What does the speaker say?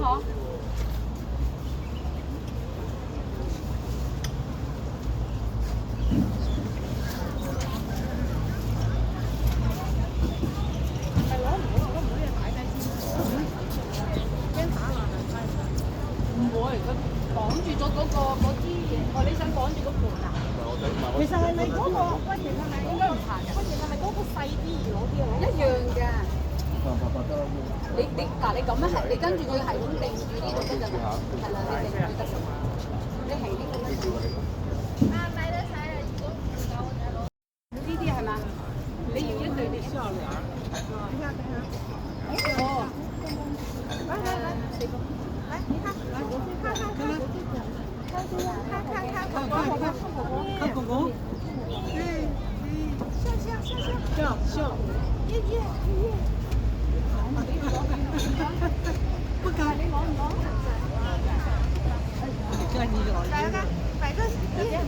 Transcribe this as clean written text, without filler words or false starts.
嗬。唔會，佢綁住咗嗰支嘢。哦，你想綁住個盤啊？其實係咪嗰個？喂，其實係應該唔行嘅。喂，其實係咪嗰個細啲嗰啲啊？一樣嘅。你咁樣係，你跟住佢係咁定住呢度得㗎啦。係啦，你定住得㗎嘛。你係呢個咩？啊，買得晒啊！如果唔夠我再攞。呢啲係嘛？你要一對啲笑臉。等下。哦。來，誰說？來，你看，來，看狗狗，對，笑，耶，不敢，你攞唔攞？來啦，擺個耶。